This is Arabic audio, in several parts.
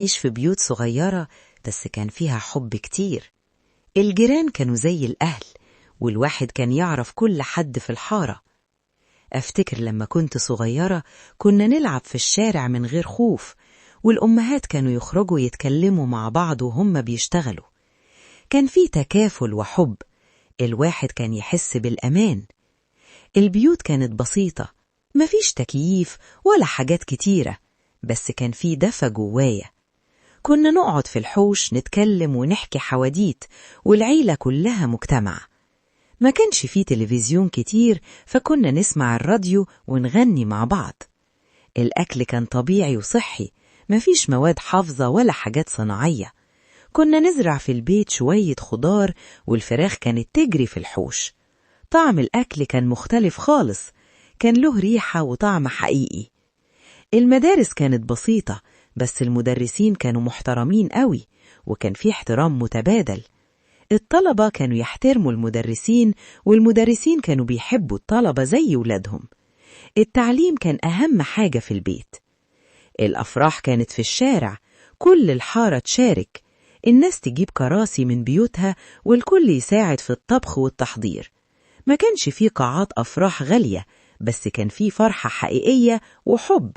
عيش في بيوت صغيرة بس كان فيها حب كتير. الجيران كانوا زي الأهل، والواحد كان يعرف كل حد في الحارة. أفتكر لما كنت صغيرة كنا نلعب في الشارع من غير خوف، والأمهات كانوا يخرجوا يتكلموا مع بعض وهم بيشتغلوا. كان في تكافل وحب، الواحد كان يحس بالأمان. البيوت كانت بسيطة، مفيش تكييف ولا حاجات كتيرة، بس كان في دفى جوايا. كنا نقعد في الحوش نتكلم ونحكي حواديت، والعيلة كلها مجتمع. ما كانش فيه تلفزيون كتير، فكنا نسمع الراديو ونغني مع بعض. الأكل كان طبيعي وصحي، مفيش مواد حافظة ولا حاجات صناعية. كنا نزرع في البيت شوية خضار، والفراخ كانت تجري في الحوش. طعم الأكل كان مختلف خالص، كان له ريحة وطعم حقيقي. المدارس كانت بسيطة، بس المدرسين كانوا محترمين قوي، وكان في احترام متبادل. الطلبة كانوا يحترموا المدرسين، والمدرسين كانوا بيحبوا الطلبة زي ولادهم. التعليم كان أهم حاجة في البيت. الأفراح كانت في الشارع، كل الحارة تشارك، الناس تجيب كراسي من بيوتها والكل يساعد في الطبخ والتحضير. ما كانش فيه قاعات أفراح غالية، بس كان فيه فرحة حقيقية وحب.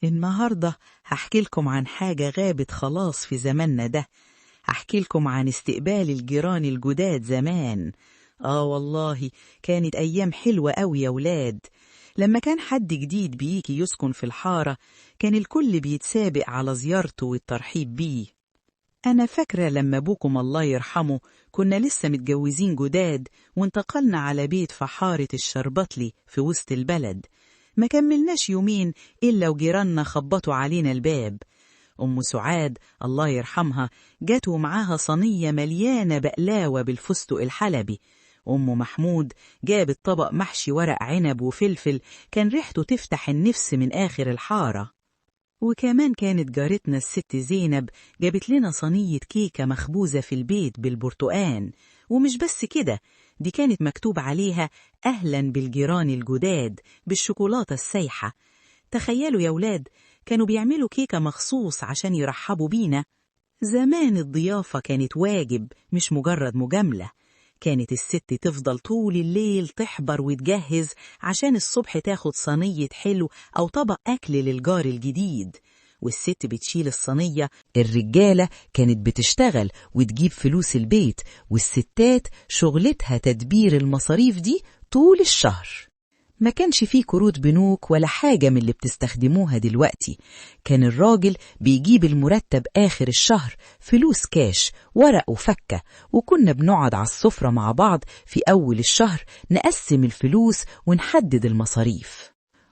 النهاردة هحكي لكم عن حاجة غابت خلاص في زماننا ده. هحكي لكم عن استقبال الجيران الجداد زمان. والله كانت أيام حلوة أوي يا ولاد. لما كان حد جديد بيجي يسكن في الحارة، كان الكل بيتسابق على زيارته والترحيب بيه. أنا فاكرة لما أبوكم الله يرحمه كنا لسه متجوزين جداد، وانتقلنا على بيت في حارة الشربطلي في وسط البلد. ما كملناش يومين إلا وجيراننا خبطوا علينا الباب. أم سعاد الله يرحمها جات ومعاها صينية مليانة بقلاوة بالفستق الحلبي. أم محمود جابت طبق محشي ورق عنب وفلفل، كان ريحته تفتح النفس من آخر الحارة. وكمان كانت جارتنا الست زينب جابت لنا صينية كيكة مخبوزة في البيت بالبرتقان. ومش بس كده، دي كانت مكتوب عليها أهلا بالجيران الجداد بالشوكولاتة السايحة. تخيلوا يا ولاد، كانوا بيعملوا كيكة مخصوص عشان يرحبوا بينا. زمان الضيافة كانت واجب مش مجرد مجاملة. كانت الست تفضل طول الليل تحبر وتجهز عشان الصبح تاخد صينية حلو أو طبق أكل للجار الجديد. والست بتشيل الصينية، الرجالة كانت بتشتغل وتجيب فلوس البيت، والستات شغلتها تدبير المصاريف دي طول الشهر. ما كانش فيه كروت بنوك ولا حاجة من اللي بتستخدموها دلوقتي. كان الراجل بيجيب المرتب آخر الشهر، فلوس كاش ورق وفكة، وكنا بنقعد على السفرة مع بعض في أول الشهر نقسم الفلوس ونحدد المصاريف.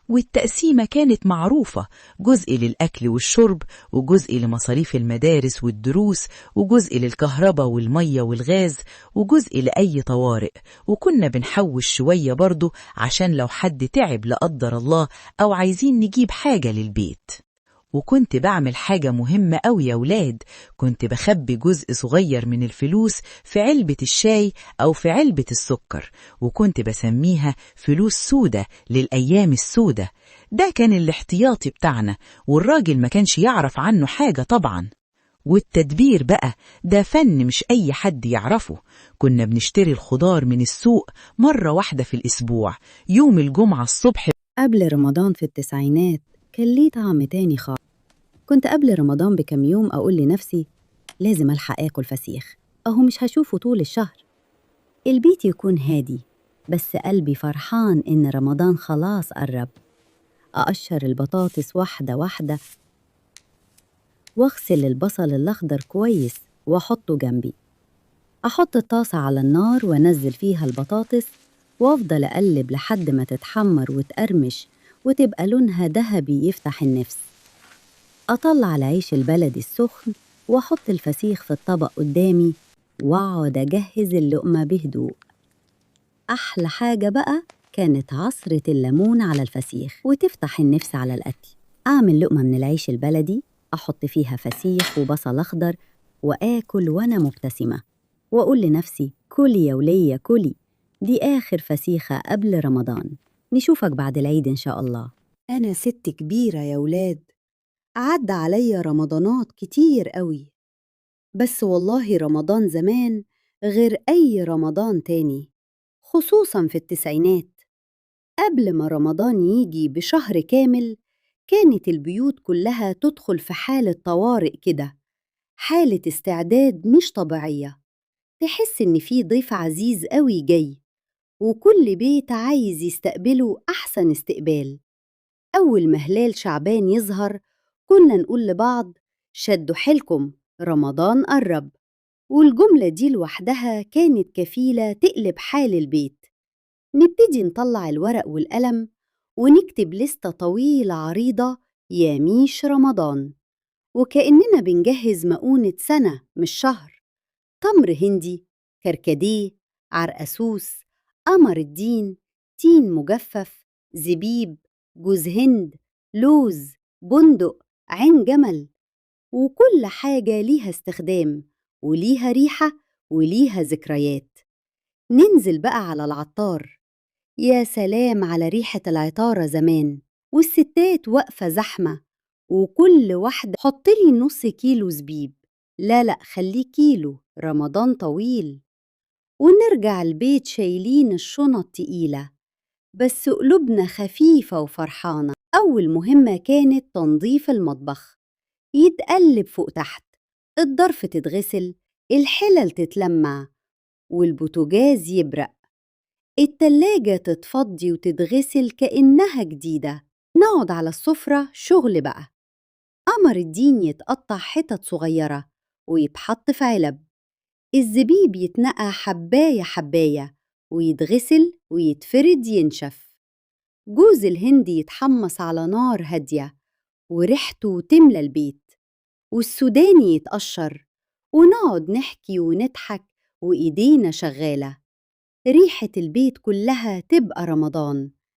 والتقسيمة كانت معروفة، جزء للأكل والشرب، وجزء لمصاريف المدارس والدروس، وجزء للكهرباء والمية والغاز، وجزء لأي طوارئ. وكنا بنحوش شوية برضو عشان لو حد تعب لا قدر الله، أو عايزين نجيب حاجة للبيت. وكنت بعمل حاجة مهمة أوي يا ولاد، كنت بخبي جزء صغير من الفلوس في علبة الشاي أو في علبة السكر، وكنت بسميها فلوس سودة للأيام السودة. ده كان الاحتياطي بتاعنا، والراجل ما كانش يعرف عنه حاجة طبعا. والتدبير بقى ده فن مش أي حد يعرفه. كنا بنشتري الخضار من السوق مرة واحدة في الأسبوع، يوم الجمعة الصبح. قبل رمضان في التسعينات كان ليه طعم تاني خالص. كنت قبل رمضان بكم يوم أقول لنفسي لازم ألحق آكل فسيخ، أهو مش هشوفه طول الشهر. البيت يكون هادي بس قلبي فرحان إن رمضان خلاص قرب. أقشر البطاطس واحدة واحدة واغسل البصل الأخضر كويس وأحطه جنبي. أحط الطاسة على النار وأنزل فيها البطاطس وأفضل أقلب لحد ما تتحمر وتقرمش وتبقى لونها ذهبي يفتح النفس. أطلع العيش البلدي السخن وأحط الفسيخ في الطبق قدامي وأقعد أجهز اللقمة بهدوء. أحلى حاجة بقى كانت عصرة الليمون على الفسيخ وتفتح النفس على الأكل. أعمل لقمة من العيش البلدي، أحط فيها فسيخ وبصل أخضر وآكل وأنا مبتسمة، وأقول لنفسي كلي يا ولية كلي، دي آخر فسيخة قبل رمضان، نشوفك بعد العيد إن شاء الله. أنا ست كبيرة يا ولاد، عدى عليا رمضانات كتير قوي، بس والله رمضان زمان غير أي رمضان تاني، خصوصا في التسعينات. قبل ما رمضان يجي بشهر كامل كانت البيوت كلها تدخل في حالة طوارئ كده، حالة استعداد مش طبيعية. تحس إن في ضيف عزيز قوي جاي، وكل بيت عايز يستقبله أحسن استقبال. أول ما هلال شعبان يظهر كنا نقول لبعض: شدوا حيلكم، رمضان قرب. والجملة دي لوحدها كانت كفيلة تقلب حال البيت. نبتدي نطلع الورق والقلم ونكتب لستة طويلة عريضة: ياميش رمضان، وكأننا بنجهز مؤونة سنة مش شهر. تمر هندي، كركديه، عرقسوس، قمر الدين، تين مجفف، زبيب، جوز هند، لوز، بندق، عين جمل. وكل حاجة ليها استخدام وليها ريحة وليها ذكريات. ننزل بقى على العطار، يا سلام على ريحة العطارة زمان، والستات واقفة زحمة، وكل واحدة: حطلي نص كيلو زبيب، لا لا خليه كيلو، رمضان طويل. ونرجع البيت شايلين الشنط تقيلة، بس قلوبنا خفيفة وفرحانة. أول مهمة كانت تنظيف المطبخ، يتقلب فوق تحت، الضرف تتغسل، الحلل تتلمع، والبوتجاز يبرق، التلاجة تتفضي وتتغسل كأنها جديدة. نقعد على السفرة شغل بقى، قمر الدين يتقطع حتت صغيرة ويتحط في علب، الزبيب يتنقى حباية حباية ويتغسل ويتفرد ينشف، جوز الهند يتحمص على نار هادية وريحته تملى البيت، والسوداني يتقشر، ونقعد نحكي ونضحك وإيدينا شغالة. ريحة البيت كلها تبقى رمضان.